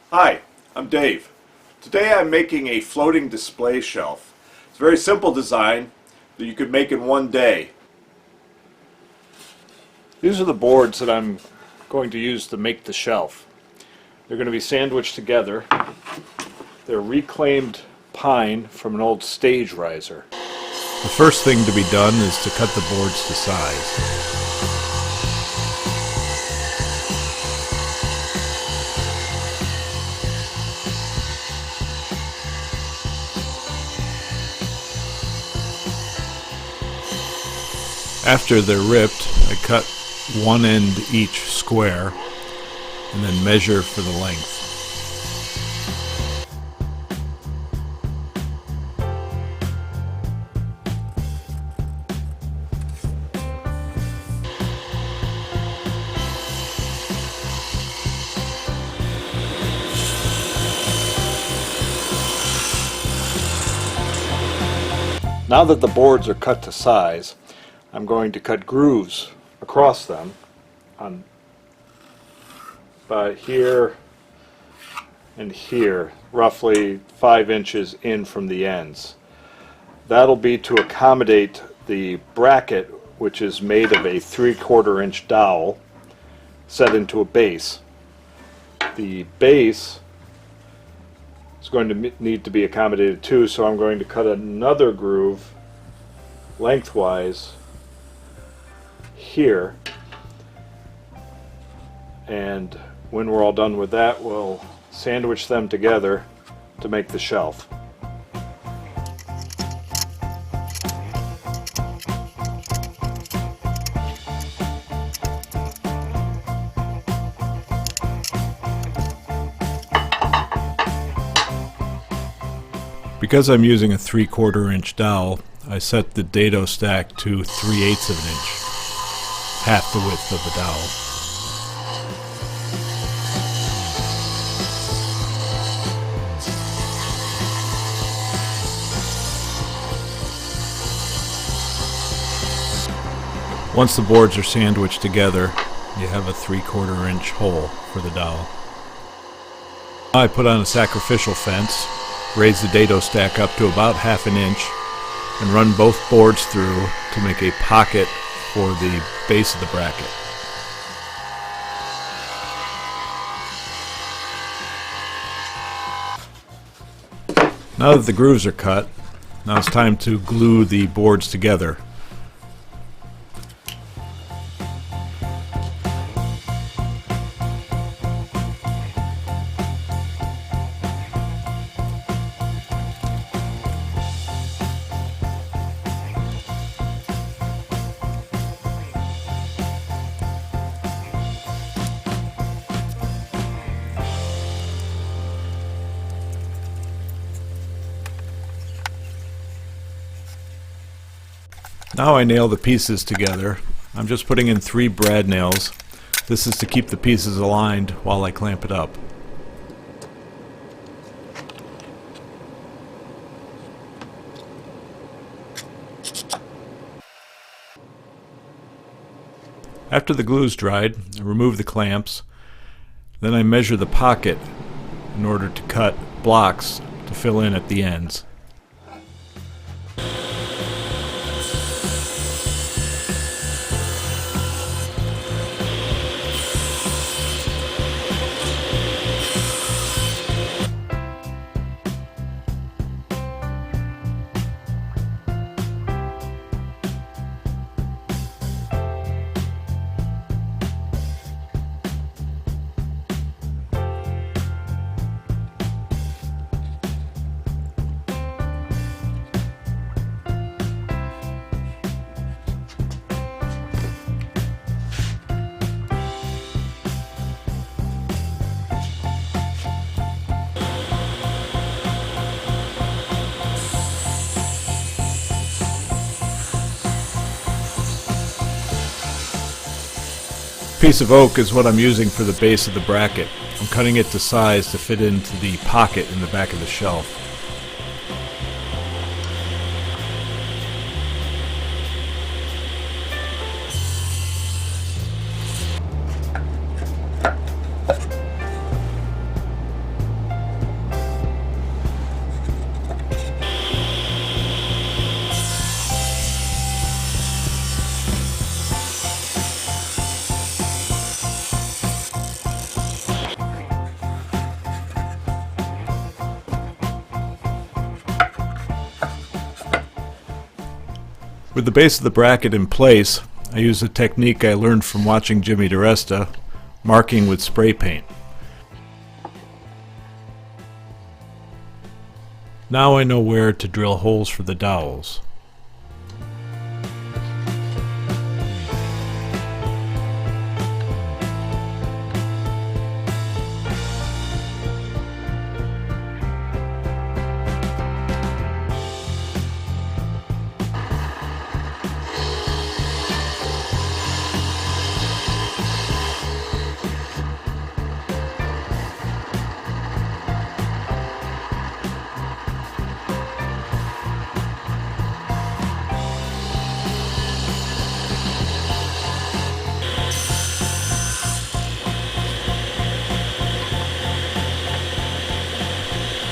Hi, I'm Dave. Today I'm making a floating display shelf. It's a very simple design that you could make in one day. These are the boards that I'm going to use to make the shelf. They're going to be sandwiched together. They're reclaimed pine from an old stage riser. The first thing to be done is to cut the boards to size. After they're ripped, I cut one end each square and then measure for the length. Now that the boards are cut to size, I'm going to cut grooves across them on about here and here, roughly 5 inches in from the ends. That'll be to accommodate the bracket, which is made of a 3/4 inch dowel set into a base. The base is going to need to be accommodated too, so I'm going to cut another groove lengthwise here, and when we're all done with that, we'll sandwich them together to make the shelf. Because I'm using a 3/4 inch dowel, I set the dado stack to 3/8 of an inch, half the width of the dowel. Once the boards are sandwiched together, you have a 3/4 inch hole for the dowel. I put on a sacrificial fence, raise the dado stack up to about half an inch, and run both boards through to make a pocket for the base of the bracket. Now that the grooves are cut, now it's time to glue the boards together. Now I nail the pieces together. I'm just putting in 3 brad nails. This is to keep the pieces aligned while I clamp it up. After the glue's dried, I remove the clamps. Then I measure the pocket in order to cut blocks to fill in at the ends. Piece of oak is what I'm using for the base of the bracket. I'm cutting it to size to fit into the pocket in the back of the shelf. With the base of the bracket in place, I use a technique I learned from watching Jimmy DiResta, marking with spray paint. Now I know where to drill holes for the dowels.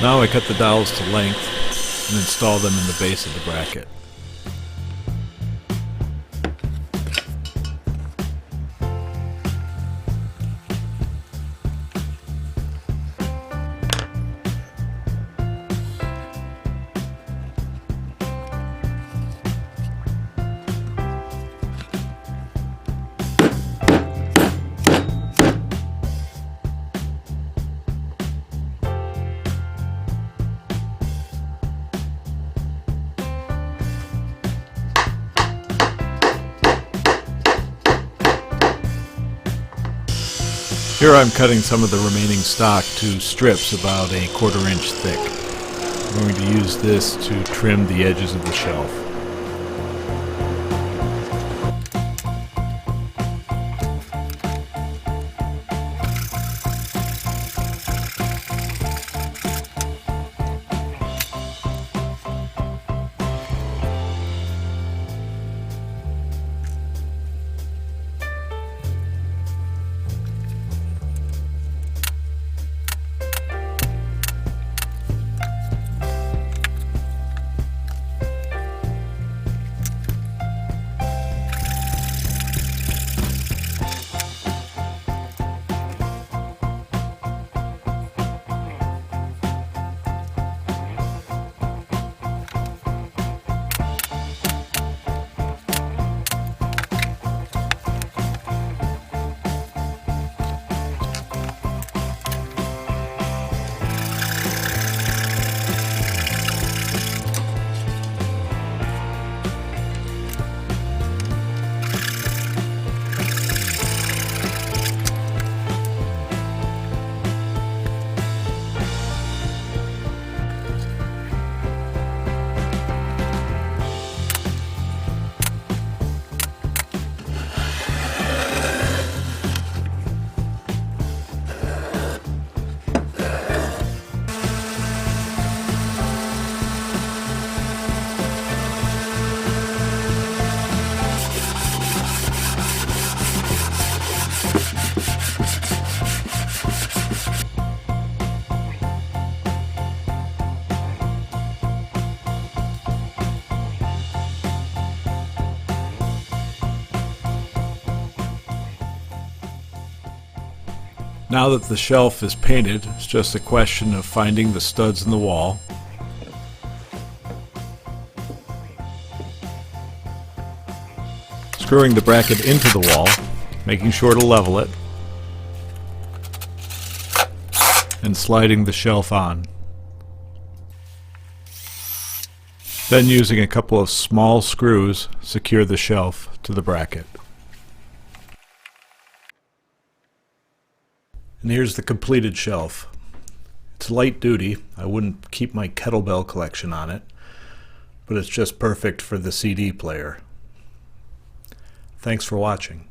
Now I cut the dowels to length and install them in the base of the bracket. Here I'm cutting some of the remaining stock to strips about a 1/4 inch thick. I'm going to use this to trim the edges of the shelf. Now that the shelf is painted, it's just a question of finding the studs in the wall, screwing the bracket into the wall, making sure to level it, and sliding the shelf on. Then using a couple of small screws, secure the shelf to the bracket. And here's the completed shelf. It's light duty. I wouldn't keep my kettlebell collection on it, but it's just perfect for the CD player. Thanks for watching.